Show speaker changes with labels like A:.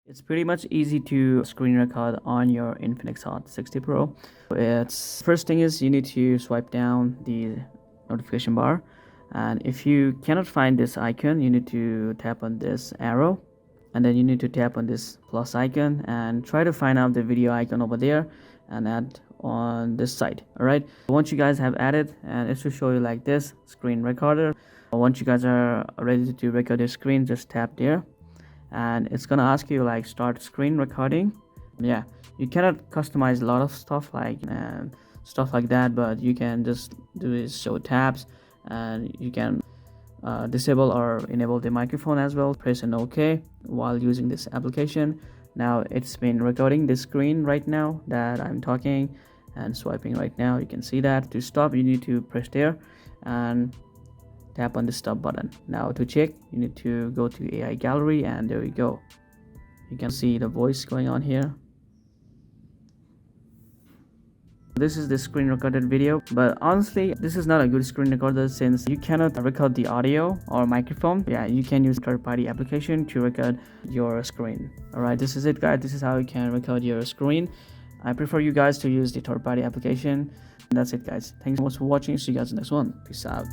A: It's pretty much easy to screen record on your Infinix Hot 60 Pro. It's first thing is you need to swipe down the notification bar, and if you cannot find this icon, you need to tap on this arrow, and then you need to tap on this plus icon and try to find out the video icon over there and add on this side. All right, once you guys have added, and it should show you like this screen recorder. Once you guys are ready to record your screen, just tap there, and it's gonna ask you like start screen recording. Yeah, you cannot customize a lot of stuff like stuff like that, but you can just do is show tabs, and you can disable or enable the microphone as well. Press an OK while using this application. Now it's been recording the screen right now that I'm talking and swiping right now. You can see that. To stop, you need to press there and tap on the stop button. Now to check, you need to go to AI gallery, and there we go. You can see the voice going on here. This is the screen recorded video, but honestly this is not a good screen recorder since you cannot record the audio or microphone. Yeah, you can use third-party application to record your screen. All right, this is it guys. This is how you can record your screen. I prefer you guys to use the third-party application. And that's it guys. Thanks so much for watching. See you guys in the next one. Peace out.